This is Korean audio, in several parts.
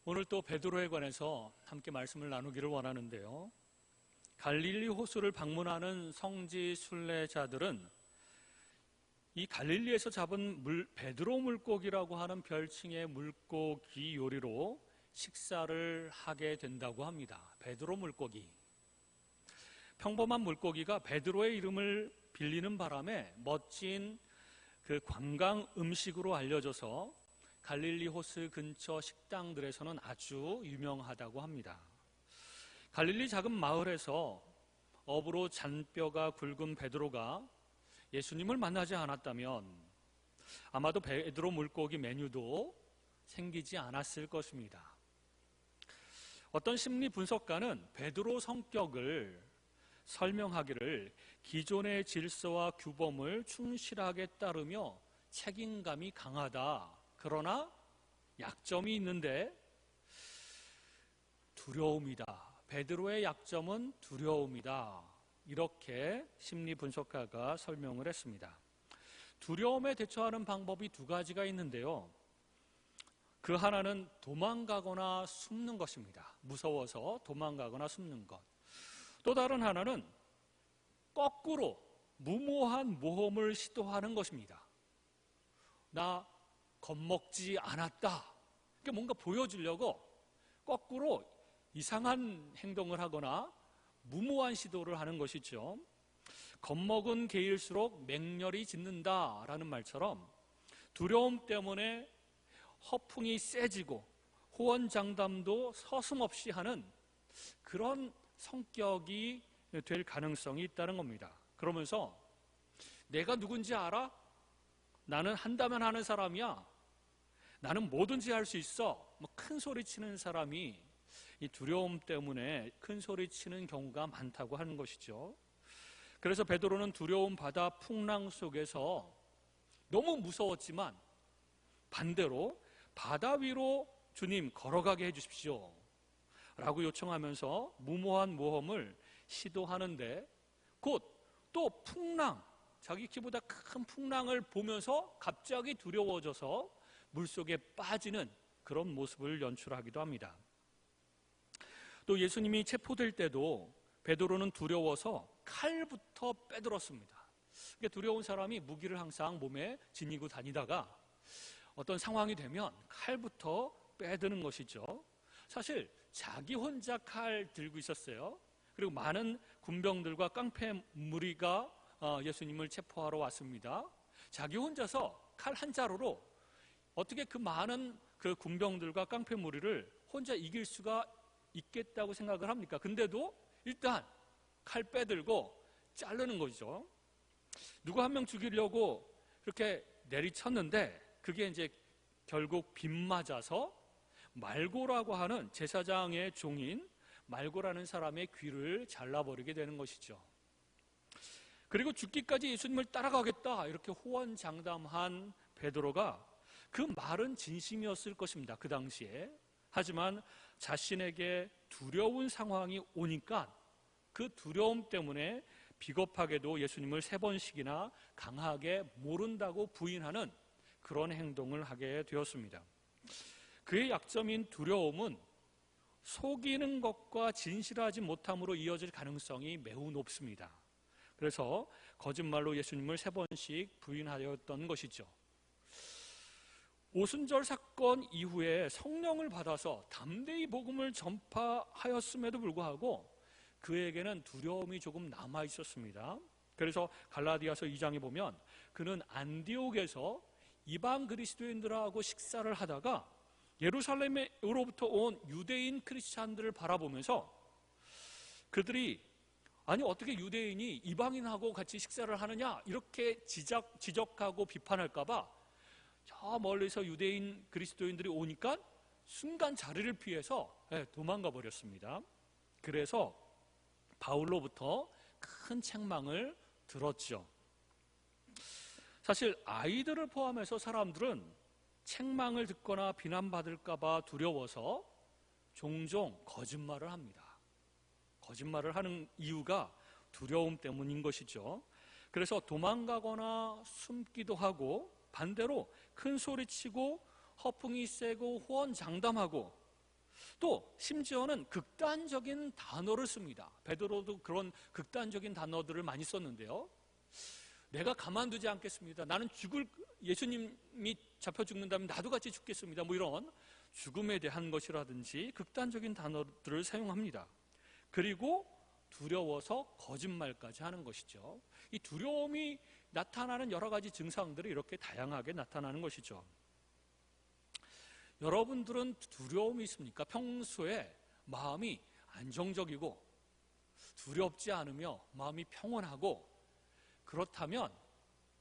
오늘 또 베드로에 관해서 함께 말씀을 나누기를 원하는데요. 갈릴리 호수를 방문하는 성지 순례자들은 이 갈릴리에서 잡은 베드로 물고기라고 하는 별칭의 물고기 요리로 식사를 하게 된다고 합니다. 베드로 물고기. 평범한 물고기가 베드로의 이름을 빌리는 바람에 멋진 그 관광 음식으로 알려져서 갈릴리 호수 근처 식당들에서는 아주 유명하다고 합니다. 갈릴리 작은 마을에서 업으로 잔뼈가 굵은 베드로가 예수님을 만나지 않았다면 아마도 베드로 물고기 메뉴도 생기지 않았을 것입니다. 어떤 심리 분석가는 베드로 성격을 설명하기를 기존의 질서와 규범을 충실하게 따르며 책임감이 강하다. 그러나 약점이 있는데 두려움이다. 베드로의 약점은 두려움이다. 이렇게 심리 분석가가 설명을 했습니다. 두려움에 대처하는 방법이 두 가지가 있는데요. 그 하나는 도망가거나 숨는 것입니다. 무서워서 도망가거나 숨는 것. 또 다른 하나는 거꾸로 무모한 모험을 시도하는 것입니다. 나 겁먹지 않았다. 그러니까 뭔가 보여주려고 거꾸로 이상한 행동을 하거나 무모한 시도를 하는 것이죠. 겁먹은 개일수록 맹렬히 짖는다라는 말처럼 두려움 때문에 허풍이 세지고 호언장담도 서슴없이 하는 그런 성격이 될 가능성이 있다는 겁니다. 그러면서 내가 누군지 알아? 나는 한다면 하는 사람이야. 나는 뭐든지 할 수 있어. 큰 소리 치는 사람이 이 두려움 때문에 큰 소리 치는 경우가 많다고 하는 것이죠. 그래서 베드로는 두려움 바다 풍랑 속에서 너무 무서웠지만 반대로 바다 위로 주님 걸어가게 해주십시오 라고 요청하면서 무모한 모험을 시도하는데 곧 또 풍랑, 자기 키보다 큰 풍랑을 보면서 갑자기 두려워져서 물속에 빠지는 그런 모습을 연출하기도 합니다. 또 예수님이 체포될 때도 베드로는 두려워서 칼부터 빼들었습니다. 그러니까 두려운 사람이 무기를 항상 몸에 지니고 다니다가 어떤 상황이 되면 칼부터 빼드는 것이죠. 사실 자기 혼자 칼 들고 있었어요. 그리고 많은 군병들과 깡패 무리가 예수님을 체포하러 왔습니다. 자기 혼자서 칼 한 자루로 어떻게 그 많은 그 군병들과 깡패 무리를 혼자 이길 수가 있겠다고 생각을 합니까? 근데도 일단 칼 빼들고 자르는 거죠. 누구 한 명 죽이려고 그렇게 내리쳤는데 그게 이제 결국 빗맞아서 말고라고 하는 제사장의 종인 말고라는 사람의 귀를 잘라버리게 되는 것이죠. 그리고 죽기까지 예수님을 따라가겠다 이렇게 호언장담한 베드로가 그 말은 진심이었을 것입니다. 그 당시에. 하지만 자신에게 두려운 상황이 오니까 그 두려움 때문에 비겁하게도 예수님을 3번씩이나 강하게 모른다고 부인하는 그런 행동을 하게 되었습니다. 그의 약점인 두려움은 속이는 것과 진실하지 못함으로 이어질 가능성이 매우 높습니다. 그래서 거짓말로 예수님을 3번씩 부인하였던 것이죠. 오순절 사건 이후에 성령을 받아서 담대히 복음을 전파하였음에도 불구하고 그에게는 두려움이 조금 남아 있었습니다. 그래서 갈라디아서 2장에 보면 그는 안디옥에서 이방 그리스도인들하고 식사를 하다가 예루살렘으로부터 온 유대인 크리스찬들을 바라보면서 그들이 아니 어떻게 유대인이 이방인하고 같이 식사를 하느냐 이렇게 지적하고 비판할까봐 저 멀리서 유대인 그리스도인들이 오니까 순간 자리를 피해서 도망가 버렸습니다. 그래서 바울로부터 큰 책망을 들었죠. 사실 아이들을 포함해서 사람들은 책망을 듣거나 비난받을까봐 두려워서 종종 거짓말을 합니다. 거짓말을 하는 이유가 두려움 때문인 것이죠. 그래서 도망가거나 숨기도 하고 반대로 큰 소리치고 허풍이 세고 호언장담하고 또 심지어는 극단적인 단어를 씁니다. 베드로도 그런 극단적인 단어들을 많이 썼는데요. 내가 가만두지 않겠습니다. 나는 예수님이 잡혀 죽는다면 나도 같이 죽겠습니다. 뭐 이런 죽음에 대한 것이라든지 극단적인 단어들을 사용합니다. 그리고 두려워서 거짓말까지 하는 것이죠. 이 두려움이 나타나는 여러 가지 증상들이 이렇게 다양하게 나타나는 것이죠. 여러분들은 두려움이 있습니까? 평소에 마음이 안정적이고 두렵지 않으며 마음이 평온하고, 그렇다면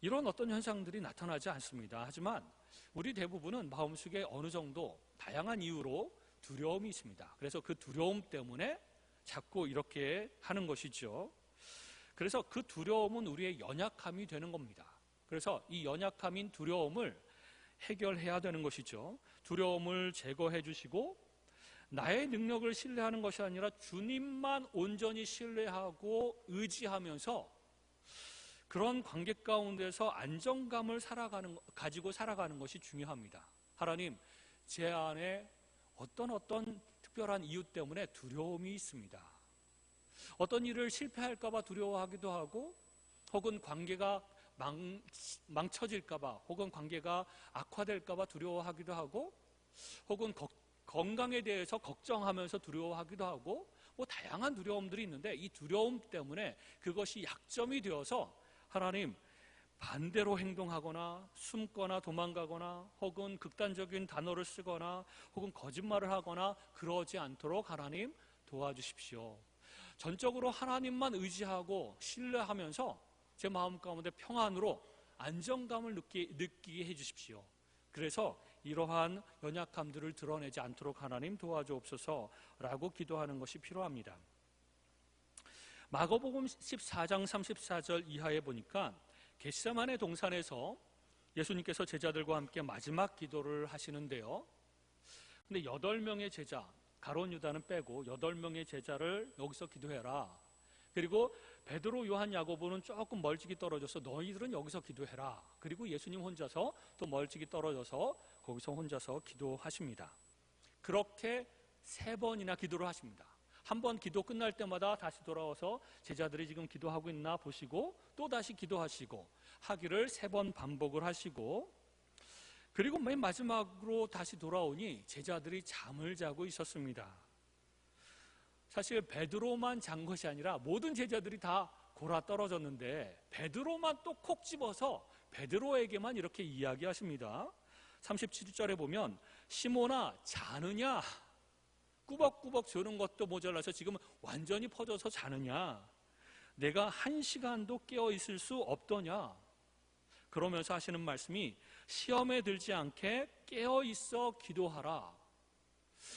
이런 어떤 현상들이 나타나지 않습니다. 하지만 우리 대부분은 마음속에 어느 정도 다양한 이유로 두려움이 있습니다. 그래서 그 두려움 때문에 자꾸 이렇게 하는 것이죠. 그래서 그 두려움은 우리의 연약함이 되는 겁니다. 그래서 이 연약함인 두려움을 해결해야 되는 것이죠. 두려움을 제거해 주시고 나의 능력을 신뢰하는 것이 아니라 주님만 온전히 신뢰하고 의지하면서 그런 관계 가운데서 안정감을 가지고 살아가는 것이 중요합니다. 하나님, 제 안에 어떤 특별한 이유 때문에 두려움이 있습니다. 어떤 일을 실패할까 봐 두려워하기도 하고, 혹은 관계가 망쳐질까 봐, 혹은 관계가 악화될까 봐 두려워하기도 하고, 혹은 건강에 대해서 걱정하면서 두려워하기도 하고, 뭐 다양한 두려움들이 있는데 이 두려움 때문에 그것이 약점이 되어서 하나님, 반대로 행동하거나 숨거나 도망가거나 혹은 극단적인 단어를 쓰거나 혹은 거짓말을 하거나 그러지 않도록 하나님 도와주십시오. 전적으로 하나님만 의지하고 신뢰하면서 제 마음 가운데 평안으로 안정감을 느끼게 해주십시오. 그래서 이러한 연약함들을 드러내지 않도록 하나님 도와주옵소서라고 기도하는 것이 필요합니다. 마가복음 14장 34절 이하에 보니까 겟세마네 동산에서 예수님께서 제자들과 함께 마지막 기도를 하시는데요. 근데 8명의 제자, 가룟 유다는 빼고 8명의 제자를 여기서 기도해라. 그리고 베드로, 요한, 야고보는 조금 멀찍이 떨어져서 너희들은 여기서 기도해라. 그리고 예수님 혼자서 또 멀찍이 떨어져서 거기서 혼자서 기도하십니다. 그렇게 3번이나 기도를 하십니다. 한 번 기도 끝날 때마다 다시 돌아와서 제자들이 지금 기도하고 있나 보시고 또 다시 기도하시고 하기를 3번 반복을 하시고, 그리고 맨 마지막으로 다시 돌아오니 제자들이 잠을 자고 있었습니다. 사실 베드로만 잔 것이 아니라 모든 제자들이 다 골아 떨어졌는데 베드로만 또 콕 집어서 베드로에게만 이렇게 이야기하십니다. 37절에 보면 시몬아 자느냐, 꾸벅꾸벅 저는 것도 모자라서 지금 완전히 퍼져서 자느냐, 내가 1시간도 깨어 있을 수 없더냐. 그러면서 하시는 말씀이 시험에 들지 않게 깨어 있어 기도하라.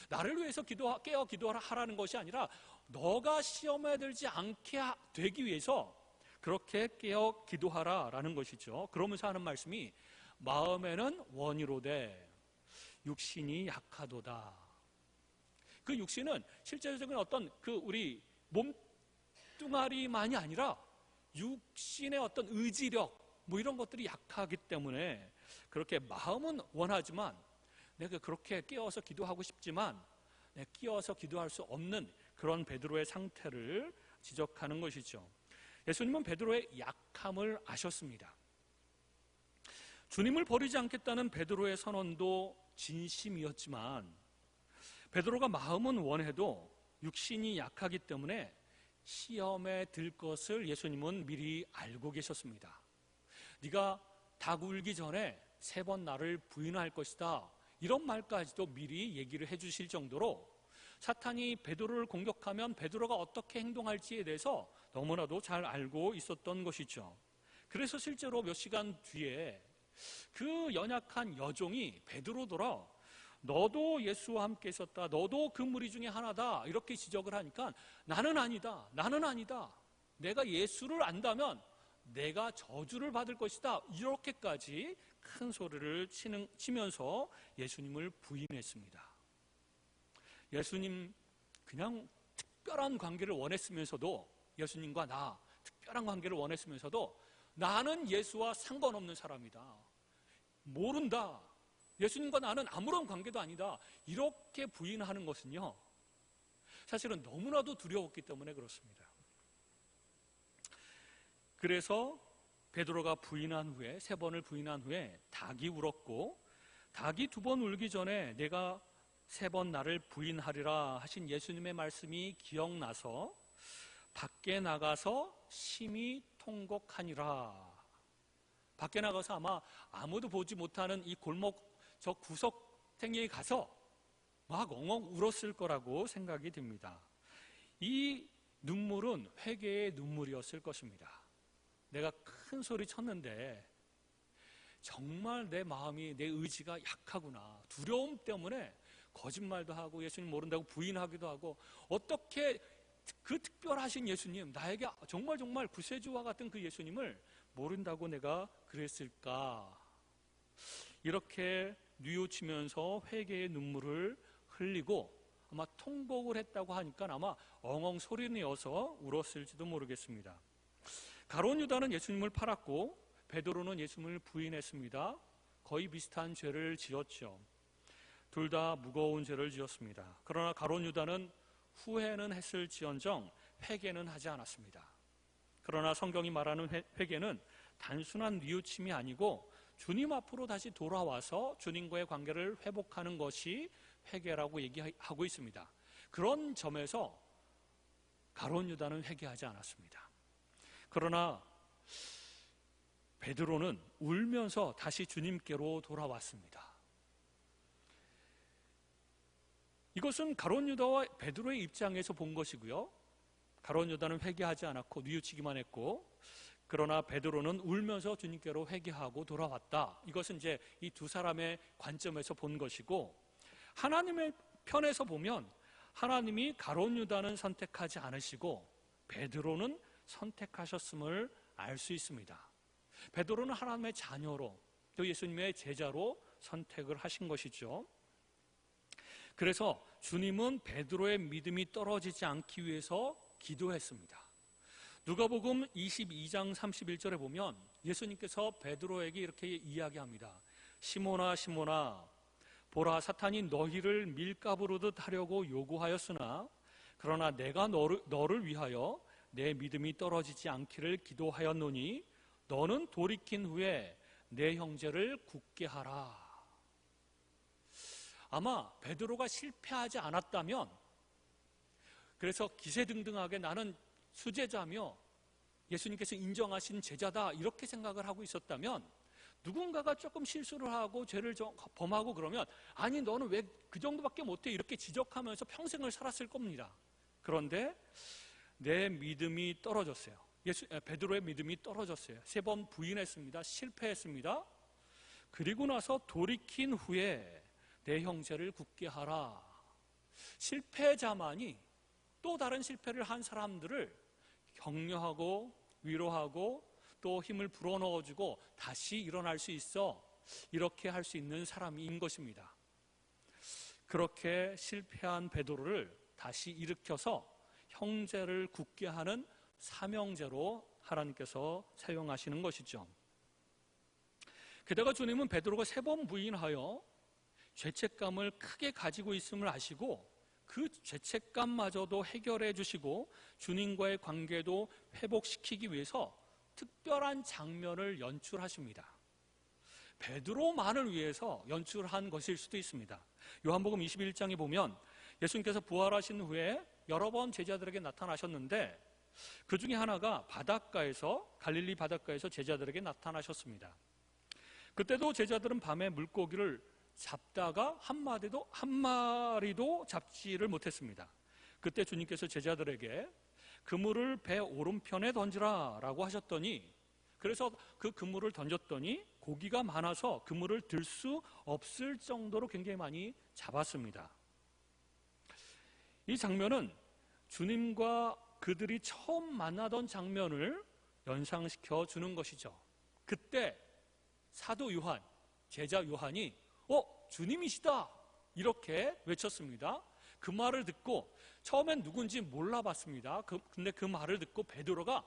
나를 위해서 깨어 기도하라는 것이 아니라 너가 시험에 들지 않게 되기 위해서 그렇게 깨어 기도하라라는 것이죠. 그러면서 하는 말씀이 마음에는 원이로되 육신이 약하도다. 그 육신은 실제적인 어떤 우리 몸뚱아리만이 아니라 육신의 어떤 의지력 뭐 이런 것들이 약하기 때문에 그렇게 마음은 원하지만 내가 그렇게 깨어서 기도하고 싶지만 내가 끼어서 기도할 수 없는 그런 베드로의 상태를 지적하는 것이죠. 예수님은 베드로의 약함을 아셨습니다. 주님을 버리지 않겠다는 베드로의 선언도 진심이었지만 베드로가 마음은 원해도 육신이 약하기 때문에 시험에 들 것을 예수님은 미리 알고 계셨습니다. 네가 닭 울기 전에 3번 나를 부인할 것이다, 이런 말까지도 미리 얘기를 해주실 정도로 사탄이 베드로를 공격하면 베드로가 어떻게 행동할지에 대해서 너무나도 잘 알고 있었던 것이죠. 그래서 실제로 몇 시간 뒤에 그 연약한 여종이 베드로더러 너도 예수와 함께 있었다, 너도 그 무리 중에 하나다, 이렇게 지적을 하니까 나는 아니다, 나는 아니다, 내가 예수를 안다면 내가 저주를 받을 것이다, 이렇게까지 큰 소리를 치면서 예수님을 부인했습니다. 예수님 그냥 특별한 관계를 원했으면서도, 예수님과 나 특별한 관계를 원했으면서도 나는 예수와 상관없는 사람이다, 모른다, 예수님과 나는 아무런 관계도 아니다. 이렇게 부인하는 것은요, 사실은 너무나도 두려웠기 때문에 그렇습니다. 그래서 베드로가 부인한 후에, 3번을 부인한 후에 닭이 울었고, 닭이 2번 울기 전에 내가 3번 나를 부인하리라 하신 예수님의 말씀이 기억나서 밖에 나가서 심히 통곡하니라. 밖에 나가서 아마 아무도 보지 못하는 이 골목 저 구석탱이에 가서 막 엉엉 울었을 거라고 생각이 듭니다. 이 눈물은 회개의 눈물이었을 것입니다. 내가 큰 소리 쳤는데 정말 내 마음이, 내 의지가 약하구나. 두려움 때문에 거짓말도 하고 예수님 모른다고 부인하기도 하고, 어떻게 그 특별하신 예수님, 나에게 정말 구세주와 같은 그 예수님을 모른다고 내가 그랬을까. 이렇게 뉘우치면서 회개의 눈물을 흘리고 아마 통곡을 했다고 하니까 아마 엉엉 소리내어서 울었을지도 모르겠습니다. 가룟 유다는 예수님을 팔았고 베드로는 예수님을 부인했습니다. 거의 비슷한 죄를 지었죠. 둘 다 무거운 죄를 지었습니다. 그러나 가룟 유다는 후회는 했을지언정 회개는 하지 않았습니다. 그러나 성경이 말하는 회개는 단순한 뉘우침이 아니고 주님 앞으로 다시 돌아와서 주님과의 관계를 회복하는 것이 회개라고 얘기하고 있습니다. 그런 점에서 가룟 유다는 회개하지 않았습니다. 그러나 베드로는 울면서 다시 주님께로 돌아왔습니다. 이것은 가룟 유다와 베드로의 입장에서 본 것이고요. 가룟 유다는 회개하지 않았고 뉘우치기만 했고, 그러나 베드로는 울면서 주님께로 회개하고 돌아왔다. 이것은 이제 이 두 사람의 관점에서 본 것이고, 하나님의 편에서 보면 하나님이 가룟 유다는 선택하지 않으시고 베드로는 선택하셨음을 알 수 있습니다. 베드로는 하나님의 자녀로, 또 예수님의 제자로 선택을 하신 것이죠. 그래서 주님은 베드로의 믿음이 떨어지지 않기 위해서 기도했습니다. 누가복음 22장 31절에 보면 예수님께서 베드로에게 이렇게 이야기합니다. 시몬아 시몬아, 보라, 사탄이 너희를 밀가부르듯 하려고 요구하였으나 그러나 내가 너를 위하여 내 믿음이 떨어지지 않기를 기도하였노니 너는 돌이킨 후에 내 형제를 굳게 하라. 아마 베드로가 실패하지 않았다면, 그래서 기세등등하게 나는 수제자며 예수님께서 인정하신 제자다 이렇게 생각을 하고 있었다면, 누군가가 조금 실수를 하고 죄를 범하고 그러면 아니 너는 왜 그 정도밖에 못해 이렇게 지적하면서 평생을 살았을 겁니다. 그런데 내 믿음이 떨어졌어요. 베드로의 믿음이 떨어졌어요. 3번 부인했습니다. 실패했습니다. 그리고 나서 돌이킨 후에 내 형제를 굳게 하라. 실패자만이 또 다른 실패를 한 사람들을 격려하고 위로하고 또 힘을 불어넣어주고 다시 일어날 수 있어, 이렇게 할 수 있는 사람인 것입니다. 그렇게 실패한 베드로를 다시 일으켜서 형제를 굳게 하는 사명제로 하나님께서 사용하시는 것이죠. 게다가 주님은 베드로가 3번 부인하여 죄책감을 크게 가지고 있음을 아시고 그 죄책감마저도 해결해 주시고 주님과의 관계도 회복시키기 위해서 특별한 장면을 연출하십니다. 베드로만을 위해서 연출한 것일 수도 있습니다. 요한복음 21장에 보면 예수님께서 부활하신 후에 여러 번 제자들에게 나타나셨는데 그 중에 하나가 갈릴리 바닷가에서 제자들에게 나타나셨습니다. 그때도 제자들은 밤에 물고기를 잡다가 한 마리도 잡지를 못했습니다. 그때 주님께서 제자들에게 그물을 배 오른편에 던지라 라고 하셨더니, 그래서 그 그물을 던졌더니 고기가 많아서 그물을 들 수 없을 정도로 굉장히 많이 잡았습니다. 이 장면은 주님과 그들이 처음 만나던 장면을 연상시켜 주는 것이죠. 그때 사도 요한, 제자 요한이 주님이시다 이렇게 외쳤습니다. 그 말을 듣고 처음엔 누군지 몰라봤습니다. 근데 그 말을 듣고 베드로가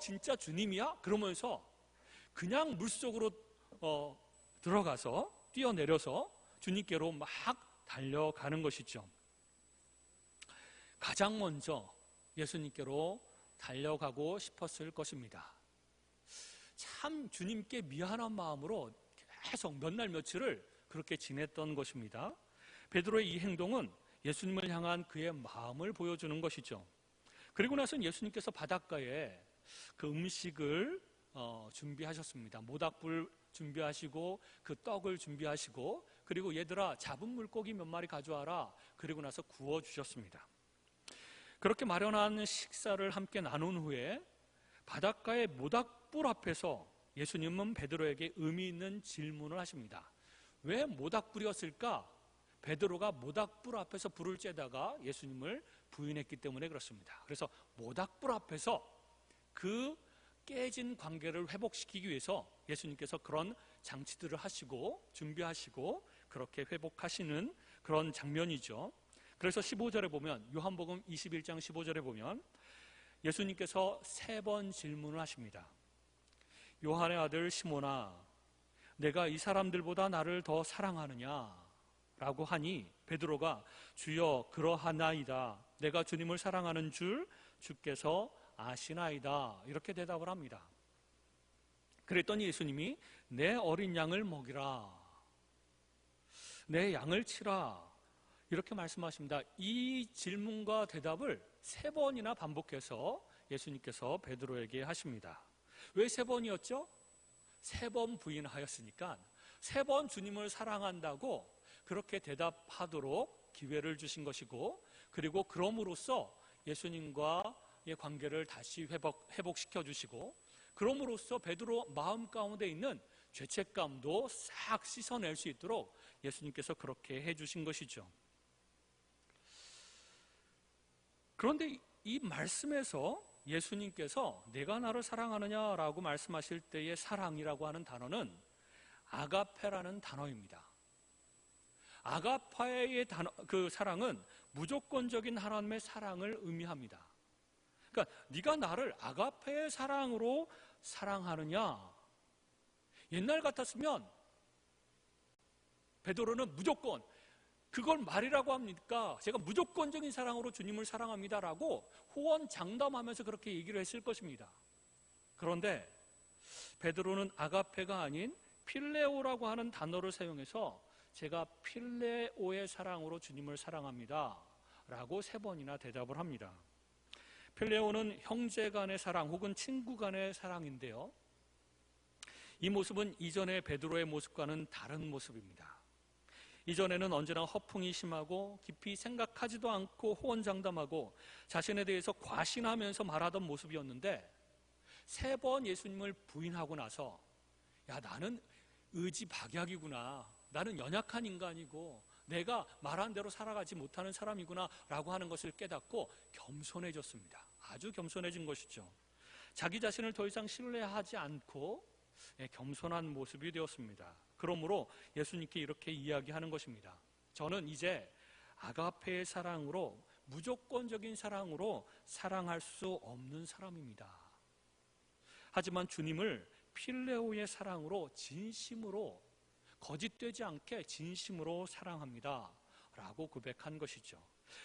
진짜 주님이야? 그러면서 그냥 물속으로 들어가서 뛰어내려서 주님께로 막 달려가는 것이죠. 가장 먼저 예수님께로 달려가고 싶었을 것입니다. 참 주님께 미안한 마음으로 계속 몇 날 며칠을 그렇게 지냈던 것입니다. 베드로의 이 행동은 예수님을 향한 그의 마음을 보여주는 것이죠. 그리고 나서 예수님께서 바닷가에 그 음식을 준비하셨습니다. 모닥불 준비하시고 그 떡을 준비하시고, 그리고 얘들아 잡은 물고기 몇 마리 가져와라. 그리고 나서 구워주셨습니다. 그렇게 마련한 식사를 함께 나눈 후에 바닷가의 모닥불 앞에서 예수님은 베드로에게 의미 있는 질문을 하십니다. 왜 모닥불이었을까? 베드로가 모닥불 앞에서 불을 쬐다가 예수님을 부인했기 때문에 그렇습니다. 그래서 모닥불 앞에서 그 깨진 관계를 회복시키기 위해서 예수님께서 그런 장치들을 하시고 준비하시고 그렇게 회복하시는 그런 장면이죠. 그래서 15절에 보면, 요한복음 21장 15절에 보면 예수님께서 3번 질문을 하십니다. 요한의 아들 시몬아, 내가 이 사람들보다 나를 더 사랑하느냐? 라고 하니 베드로가 주여 그러하나이다. 내가 주님을 사랑하는 줄 주께서 아시나이다. 이렇게 대답을 합니다. 그랬더니 예수님이 내 어린 양을 먹이라. 내 양을 치라. 이렇게 말씀하십니다. 이 질문과 대답을 3번이나 반복해서 예수님께서 베드로에게 하십니다. 왜 3번이었죠? 3번 부인하였으니까 3번 주님을 사랑한다고 그렇게 대답하도록 기회를 주신 것이고, 그리고 그럼으로써 예수님과의 관계를 다시 회복시켜 주시고, 그럼으로써 베드로 마음 가운데 있는 죄책감도 싹 씻어낼 수 있도록 예수님께서 그렇게 해주신 것이죠. 그런데 이 말씀에서 예수님께서 내가 나를 사랑하느냐라고 말씀하실 때의 사랑이라고 하는 단어는 아가페라는 단어입니다. 아가파의 그 사랑은 무조건적인 하나님의 사랑을 의미합니다. 그러니까 네가 나를 아가페의 사랑으로 사랑하느냐? 옛날 같았으면 베드로는 무조건 그걸 말이라고 합니까? 제가 무조건적인 사랑으로 주님을 사랑합니다라고 호언장담하면서 그렇게 얘기를 했을 것입니다. 그런데 베드로는 아가페가 아닌 필레오라고 하는 단어를 사용해서 제가 필레오의 사랑으로 주님을 사랑합니다 라고 3번이나 대답을 합니다. 필레오는 형제 간의 사랑 혹은 친구 간의 사랑인데요, 이 모습은 이전의 베드로의 모습과는 다른 모습입니다. 이전에는 언제나 허풍이 심하고 깊이 생각하지도 않고 호언장담하고 자신에 대해서 과신하면서 말하던 모습이었는데, 3번 예수님을 부인하고 나서 야, 나는 의지박약이구나, 나는 연약한 인간이고 내가 말한 대로 살아가지 못하는 사람이구나 라고 하는 것을 깨닫고 겸손해졌습니다. 아주 겸손해진 것이죠. 자기 자신을 더 이상 신뢰하지 않고 겸손한 모습이 되었습니다. 그러므로 예수님께 이렇게 이야기하는 것입니다. 저는 이제 아가페의 사랑으로, 무조건적인 사랑으로 사랑할 수 없는 사람입니다. 하지만 주님을 필레오의 사랑으로, 진심으로, 거짓되지 않게 진심으로 사랑합니다 라고 고백한 것이죠.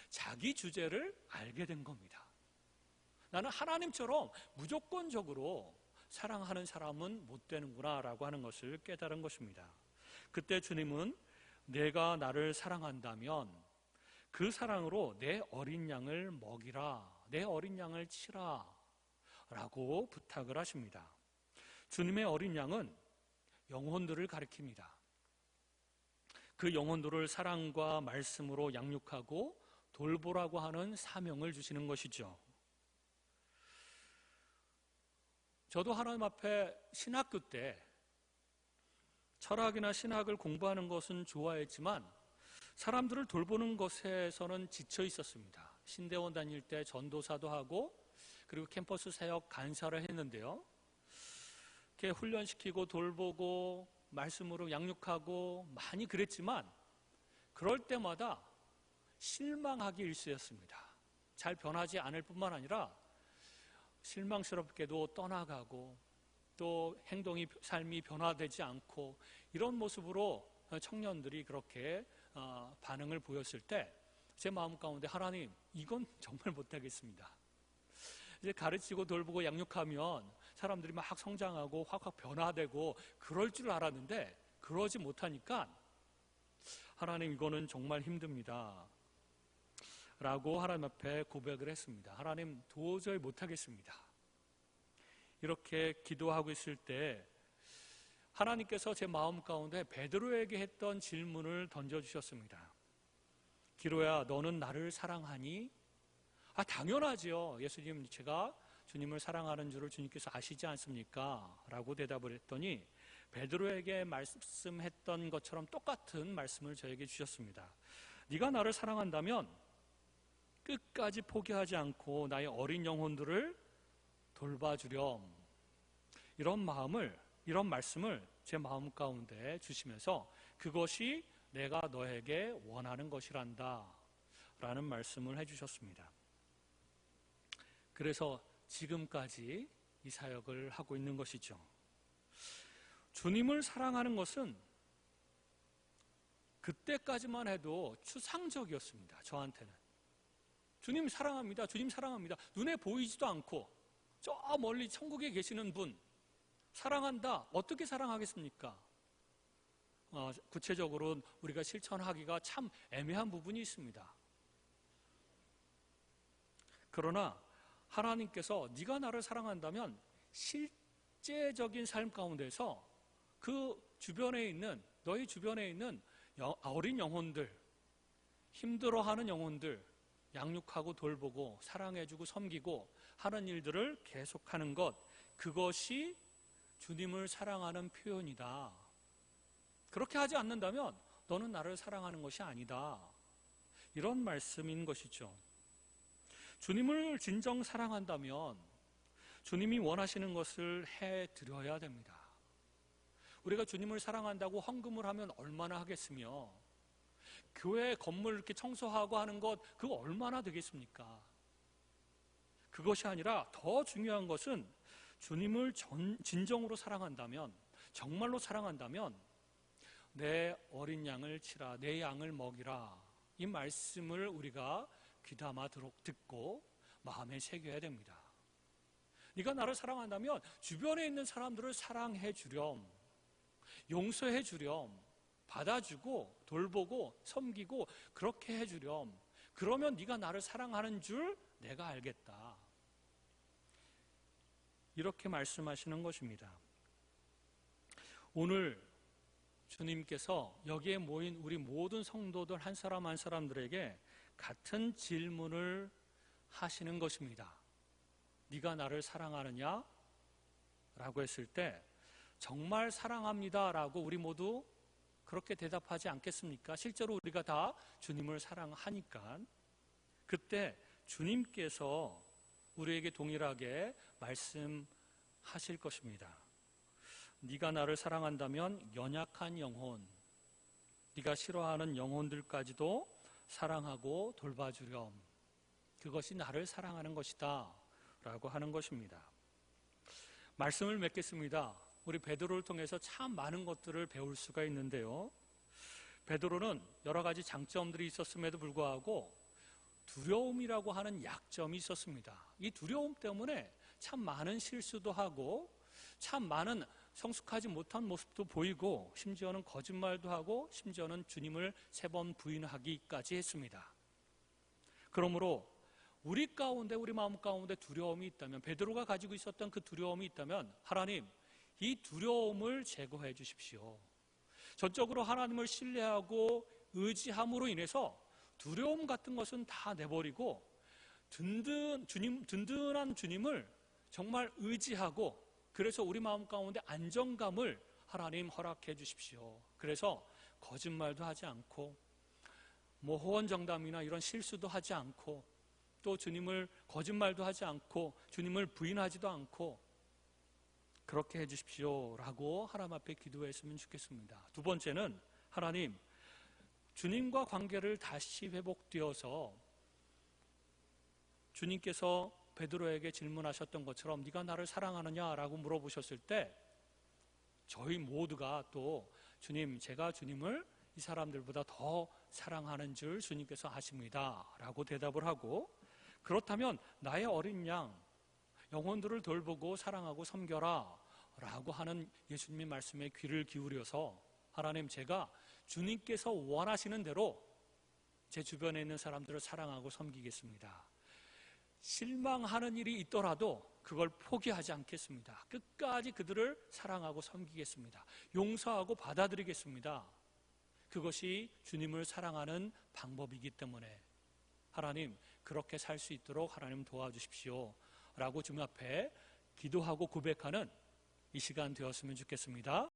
자기 주제를 알게 된 겁니다. 나는 하나님처럼 무조건적으로 사랑하는 사람은 못 되는구나 라고 하는 것을 깨달은 것입니다. 그때 주님은 내가 나를 사랑한다면 그 사랑으로 내 어린 양을 먹이라, 내 어린 양을 치라 라고 부탁을 하십니다. 주님의 어린 양은 영혼들을 가리킵니다. 그 영혼들을 사랑과 말씀으로 양육하고 돌보라고 하는 사명을 주시는 것이죠. 저도 하나님 앞에 신학교 때 철학이나 신학을 공부하는 것은 좋아했지만 사람들을 돌보는 것에서는 지쳐 있었습니다. 신대원 다닐 때 전도사도 하고 그리고 캠퍼스 사역 간사를 했는데요, 이렇게 훈련시키고 돌보고 말씀으로 양육하고 많이 그랬지만 그럴 때마다 실망하기 일쑤였습니다. 잘 변하지 않을 뿐만 아니라 실망스럽게도 떠나가고 또 행동이, 삶이 변화되지 않고 이런 모습으로 청년들이 그렇게 반응을 보였을 때 제 마음 가운데 하나님, 이건 정말 못하겠습니다. 이제 가르치고 돌보고 양육하면 사람들이 막 성장하고 확확 변화되고 그럴 줄 알았는데 그러지 못하니까 하나님, 이거는 정말 힘듭니다 라고 하나님 앞에 고백을 했습니다. 하나님, 도저히 못하겠습니다. 이렇게 기도하고 있을 때 하나님께서 제 마음 가운데 베드로에게 했던 질문을 던져주셨습니다. 기로야, 너는 나를 사랑하니? 당연하지요. 예수님, 제가 주님을 사랑하는 줄을 주님께서 아시지 않습니까? 라고 대답을 했더니 베드로에게 말씀했던 것처럼 똑같은 말씀을 저에게 주셨습니다. 네가 나를 사랑한다면 끝까지 포기하지 않고 나의 어린 영혼들을 돌봐주렴. 이런 말씀을 제 마음 가운데 주시면서 그것이 내가 너에게 원하는 것이란다 라는 말씀을 해주셨습니다. 그래서 지금까지 이 사역을 하고 있는 것이죠. 주님을 사랑하는 것은 그때까지만 해도 추상적이었습니다. 저한테는. 주님 사랑합니다. 주님 사랑합니다. 눈에 보이지도 않고 저 멀리 천국에 계시는 분 사랑한다. 어떻게 사랑하겠습니까? 구체적으로 우리가 실천하기가 참 애매한 부분이 있습니다. 그러나 하나님께서 네가 나를 사랑한다면 실제적인 삶 가운데서 너희 주변에 있는 어린 영혼들, 힘들어하는 영혼들 양육하고 돌보고 사랑해주고 섬기고 하는 일들을 계속하는 것, 그것이 주님을 사랑하는 표현이다. 그렇게 하지 않는다면 너는 나를 사랑하는 것이 아니다. 이런 말씀인 것이죠. 주님을 진정 사랑한다면 주님이 원하시는 것을 해드려야 됩니다. 우리가 주님을 사랑한다고 헌금을 하면 얼마나 하겠으며, 교회 건물 이렇게 청소하고 하는 것 그거 얼마나 되겠습니까? 그것이 아니라 더 중요한 것은 주님을 진정으로 사랑한다면, 정말로 사랑한다면 내 어린 양을 치라, 내 양을 먹이라, 이 말씀을 우리가 귀담아 듣고 마음에 새겨야 됩니다. 네가 나를 사랑한다면 주변에 있는 사람들을 사랑해 주렴, 용서해 주렴, 받아주고 돌보고 섬기고 그렇게 해 주렴. 그러면 네가 나를 사랑하는 줄 내가 알겠다. 이렇게 말씀하시는 것입니다. 오늘 주님께서 여기에 모인 우리 모든 성도들 한 사람 한 사람들에게 같은 질문을 하시는 것입니다. 네가 나를 사랑하느냐? 라고 했을 때 정말 사랑합니다 라고 우리 모두 그렇게 대답하지 않겠습니까? 실제로 우리가 다 주님을 사랑하니까. 그때 주님께서 우리에게 동일하게 말씀하실 것입니다. 네가 나를 사랑한다면 연약한 영혼, 네가 싫어하는 영혼들까지도 사랑하고 돌봐주렴. 그것이 나를 사랑하는 것이다 라고 하는 것입니다. 말씀을 맺겠습니다. 우리 베드로를 통해서 참 많은 것들을 배울 수가 있는데요. 베드로는 여러 가지 장점들이 있었음에도 불구하고 두려움이라고 하는 약점이 있었습니다. 이 두려움 때문에 참 많은 실수도 하고 참 많은 성숙하지 못한 모습도 보이고 심지어는 거짓말도 하고 심지어는 주님을 3번 부인하기까지 했습니다. 그러므로 우리 마음 가운데 두려움이 있다면, 베드로가 가지고 있었던 그 두려움이 있다면 하나님, 이 두려움을 제거해 주십시오. 전적으로 하나님을 신뢰하고 의지함으로 인해서 두려움 같은 것은 다 내버리고 든든한 주님을 정말 의지하고, 그래서 우리 마음 가운데 안정감을 하나님 허락해 주십시오. 그래서 거짓말도 하지 않고 호언정담이나 이런 실수도 하지 않고 또 주님을 거짓말도 하지 않고 주님을 부인하지도 않고 그렇게 해 주십시오 라고 하나님 앞에 기도했으면 좋겠습니다. 두 번째는 하나님, 주님과 관계를 다시 회복되어서 주님께서 베드로에게 질문하셨던 것처럼 네가 나를 사랑하느냐라고 물어보셨을 때 저희 모두가 또 주님, 제가 주님을 이 사람들보다 더 사랑하는 줄 주님께서 아십니다 라고 대답을 하고, 그렇다면 나의 어린 양 영혼들을 돌보고 사랑하고 섬겨라 라고 하는 예수님의 말씀에 귀를 기울여서, 하나님, 제가 주님께서 원하시는 대로 제 주변에 있는 사람들을 사랑하고 섬기겠습니다. 실망하는 일이 있더라도 그걸 포기하지 않겠습니다. 끝까지 그들을 사랑하고 섬기겠습니다. 용서하고 받아들이겠습니다. 그것이 주님을 사랑하는 방법이기 때문에 하나님, 그렇게 살 수 있도록 하나님 도와주십시오 라고 주님 앞에 기도하고 고백하는 이 시간 되었으면 좋겠습니다.